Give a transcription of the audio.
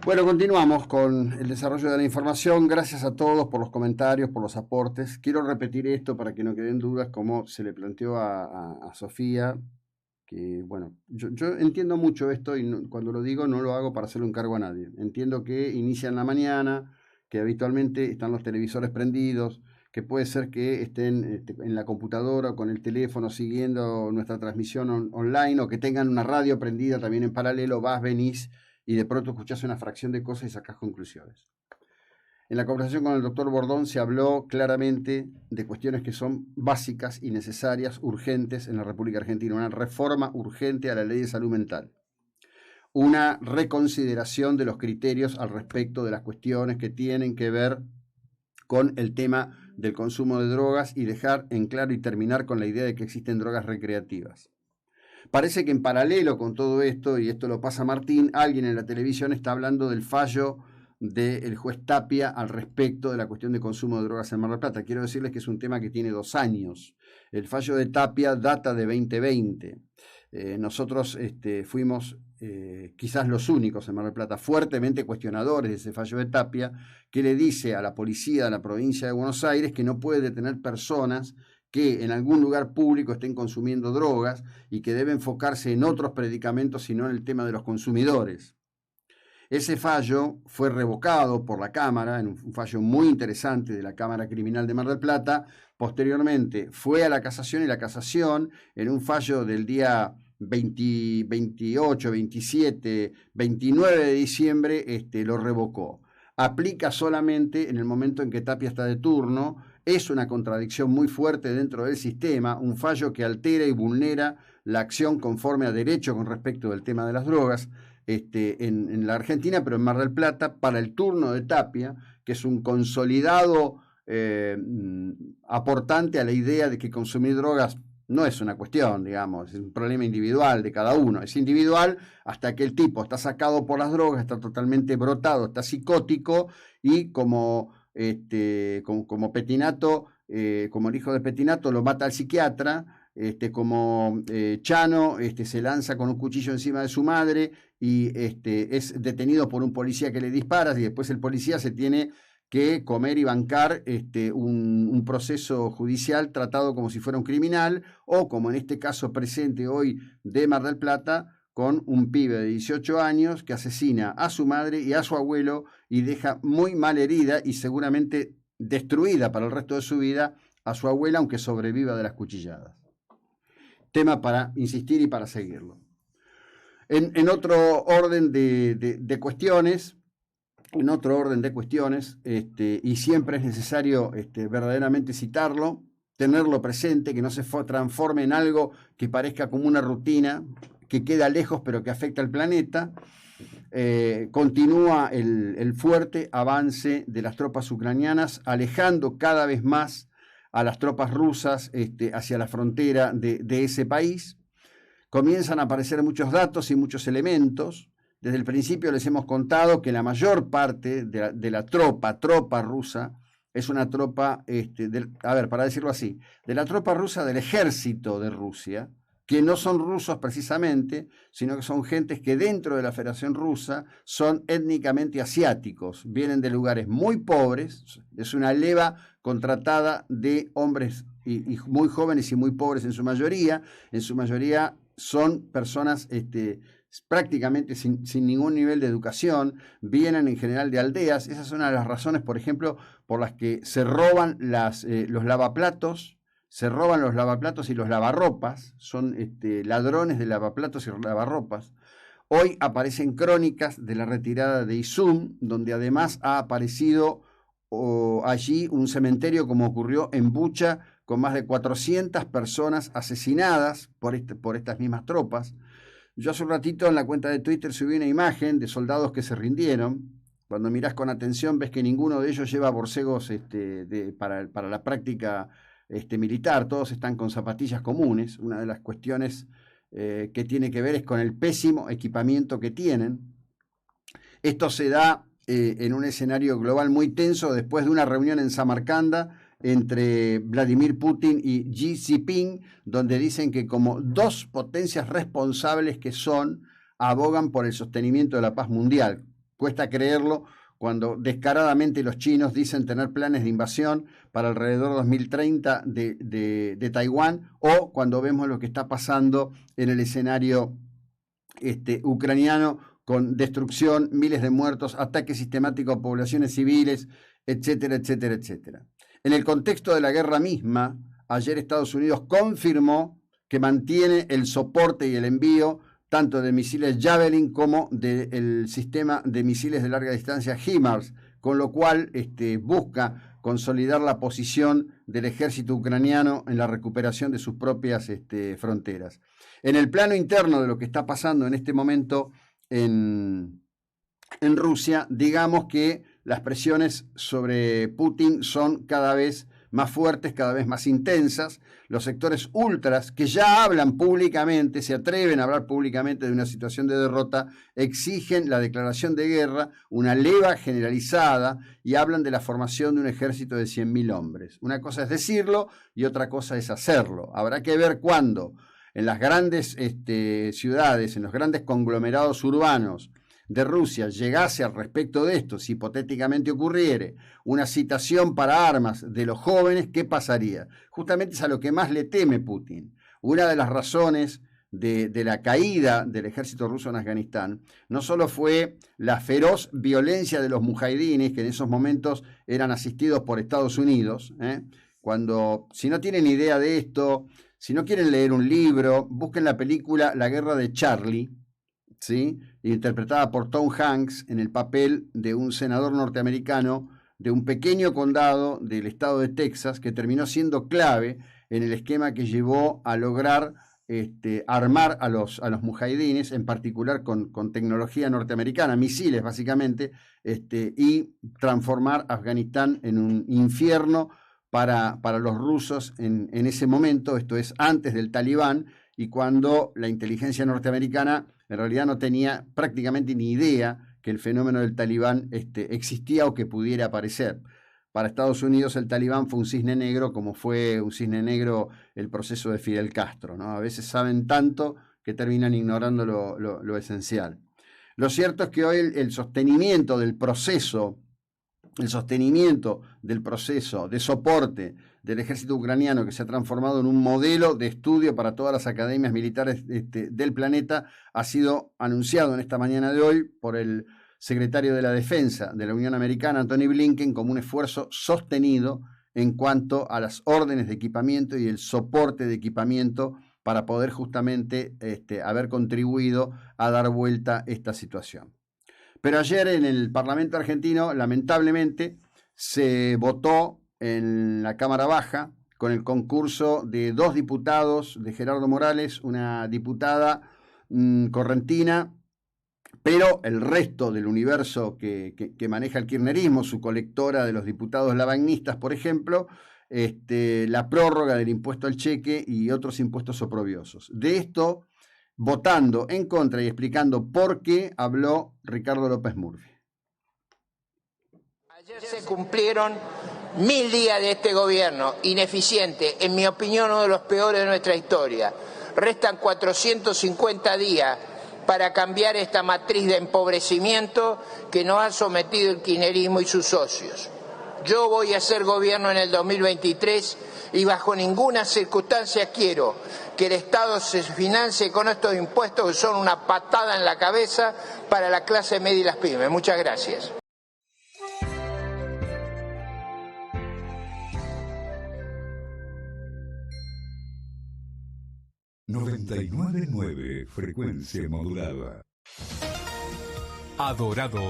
Bueno, continuamos con el desarrollo de la información. Gracias a todos por los comentarios, por los aportes. Quiero repetir esto para que no queden dudas, como se le planteó a Sofía, que bueno, yo entiendo mucho esto y cuando lo digo no lo hago para hacerle un cargo a nadie. Entiendo que inicia en la mañana, que habitualmente están los televisores prendidos, que puede ser que estén en la computadora o con el teléfono siguiendo nuestra transmisión online, o que tengan una radio prendida también en paralelo, vas, venís y de pronto escuchás una fracción de cosas y sacás conclusiones. En la conversación con el doctor Bordón se habló claramente de cuestiones que son básicas y necesarias, urgentes en la República Argentina. Una reforma urgente a la ley de salud mental. Una reconsideración de los criterios al respecto de las cuestiones que tienen que ver con el tema del consumo de drogas y dejar en claro y terminar con la idea de que existen drogas recreativas. Parece que en paralelo con todo esto, y esto lo pasa Martín, alguien en la televisión está hablando del fallo del juez Tapia al respecto de la cuestión de consumo de drogas en Mar del Plata. Quiero decirles que es un tema que tiene 2 años. El fallo de Tapia data de 2020. Nosotros fuimos quizás los únicos en Mar del Plata fuertemente cuestionadores de ese fallo de Tapia, que le dice a la policía de la provincia de Buenos Aires que no puede detener personas que en algún lugar público estén consumiendo drogas y que debe enfocarse en otros predicamentos y no en el tema de los consumidores. Ese fallo fue revocado por la Cámara, en un fallo muy interesante de la Cámara Criminal de Mar del Plata. Posteriormente fue a la casación y la casación, en un fallo del día 28, 27, 29 de diciembre, lo revocó. Aplica solamente en el momento en que Tapia está de turno. Es una contradicción muy fuerte dentro del sistema, un fallo que altera y vulnera la acción conforme a derecho con respecto del tema de las drogas en la Argentina, pero en Mar del Plata, para el turno de Tapia, que es un consolidado aportante a la idea de que consumir drogas no es una cuestión, digamos, es un problema individual de cada uno. Es individual hasta que el tipo está sacado por las drogas, está totalmente brotado, está psicótico y como Petinato, como el hijo de Petinato, lo mata al psiquiatra, como Chano se lanza con un cuchillo encima de su madre y es detenido por un policía que le dispara, y después el policía se tiene que comer y bancar un proceso judicial tratado como si fuera un criminal, o como en este caso presente hoy de Mar del Plata, con un pibe de 18 años que asesina a su madre y a su abuelo y deja muy mal herida y seguramente destruida para el resto de su vida a su abuela, aunque sobreviva de las cuchilladas. Tema para insistir y para seguirlo. En otro orden de cuestiones, y siempre es necesario verdaderamente citarlo, tenerlo presente, que no se transforme en algo que parezca como una rutina, que queda lejos pero que afecta al planeta. Continúa el fuerte avance de las tropas ucranianas, alejando cada vez más a las tropas rusas hacia la frontera de ese país. Comienzan a aparecer muchos datos y muchos elementos. Desde el principio les hemos contado que la mayor parte de la tropa rusa es una tropa, para decirlo así, de la tropa rusa del ejército de Rusia, que no son rusos precisamente, sino que son gentes que dentro de la Federación Rusa son étnicamente asiáticos, vienen de lugares muy pobres, es una leva contratada de hombres y muy jóvenes y muy pobres en su mayoría son personas prácticamente sin ningún nivel de educación, vienen en general de aldeas. Esas son una de las razones, por ejemplo, por las que se roban los lavaplatos, y los lavarropas, son ladrones de lavaplatos y lavarropas. Hoy aparecen crónicas de la retirada de Izum, donde además ha aparecido allí un cementerio, como ocurrió en Bucha, con más de 400 personas asesinadas por estas mismas tropas. Yo hace un ratito en la cuenta de Twitter subí una imagen de soldados que se rindieron. Cuando mirás con atención ves que ninguno de ellos lleva borcegos para la práctica militar, todos están con zapatillas comunes. Una de las cuestiones que tiene que ver es con el pésimo equipamiento que tienen. Esto se da en un escenario global muy tenso después de una reunión en Samarcanda entre Vladimir Putin y Xi Jinping, donde dicen que como dos potencias responsables que son, abogan por el sostenimiento de la paz mundial. cuesta creerlo cuando descaradamente los chinos dicen tener planes de invasión para alrededor de 2030 de Taiwán, o cuando vemos lo que está pasando en el escenario ucraniano, con destrucción, miles de muertos, ataques sistemáticos a poblaciones civiles, etcétera, etcétera, etcétera. En el contexto de la guerra misma, ayer Estados Unidos confirmó que mantiene el soporte y el envío tanto de misiles Javelin como del sistema de misiles de larga distancia HIMARS, con lo cual busca consolidar la posición del ejército ucraniano en la recuperación de sus propias fronteras. En el plano interno de lo que está pasando en este momento en Rusia, digamos que las presiones sobre Putin son cada vez más fuertes, cada vez más intensas. Los sectores ultras, que ya hablan públicamente, se atreven a hablar públicamente de una situación de derrota, exigen la declaración de guerra, una leva generalizada, y hablan de la formación de un ejército de 100.000 hombres. Una cosa es decirlo y otra cosa es hacerlo. Habrá que ver cuándo en las grandes ciudades, en los grandes conglomerados urbanos de Rusia llegase al respecto de esto, si hipotéticamente ocurriere una citación para armas de los jóvenes, ¿qué pasaría? Justamente es a lo que más le teme Putin. Una de las razones de la caída del ejército ruso en Afganistán no solo fue la feroz violencia de los mujahidines, que en esos momentos eran asistidos por Estados Unidos, cuando, si no tienen idea de esto, si no quieren leer un libro, busquen la película La Guerra de Charlie, ¿sí?, interpretada por Tom Hanks en el papel de un senador norteamericano de un pequeño condado del estado de Texas, que terminó siendo clave en el esquema que llevó a lograr armar a los mujahidines, en particular con tecnología norteamericana, misiles básicamente, y transformar Afganistán en un infierno para los rusos en ese momento. Esto es antes del Talibán, y cuando la inteligencia norteamericana en realidad no tenía prácticamente ni idea que el fenómeno del Talibán existía o que pudiera aparecer. Para Estados Unidos el Talibán fue un cisne negro, como fue un cisne negro el proceso de Fidel Castro, ¿no? A veces saben tanto que terminan ignorando lo esencial. Lo cierto es que hoy el sostenimiento del proceso de soporte del ejército ucraniano, que se ha transformado en un modelo de estudio para todas las academias militares del planeta, ha sido anunciado en esta mañana de hoy por el secretario de la Defensa de la Unión Americana, Antony Blinken, como un esfuerzo sostenido en cuanto a las órdenes de equipamiento y el soporte de equipamiento para poder justamente haber contribuido a dar vuelta a esta situación. Pero ayer en el Parlamento argentino, lamentablemente, se votó en la Cámara Baja con el concurso de 2 diputados, de Gerardo Morales, una diputada correntina, pero el resto del universo que maneja el kirchnerismo, su colectora de los diputados lavagnistas, por ejemplo, la prórroga del impuesto al cheque y otros impuestos oprobiosos. De esto, votando en contra y explicando por qué, habló Ricardo López Murphy. Ayer se cumplieron 1000 días de este gobierno, ineficiente, en mi opinión uno de los peores de nuestra historia. Restan 450 días para cambiar esta matriz de empobrecimiento que nos ha sometido el kirchnerismo y sus socios. Yo voy a hacer gobierno en el 2023 y bajo ninguna circunstancia quiero que el Estado se financie con estos impuestos que son una patada en la cabeza para la clase media y las pymes. Muchas gracias. ...99.9 frecuencia modulada. Adorado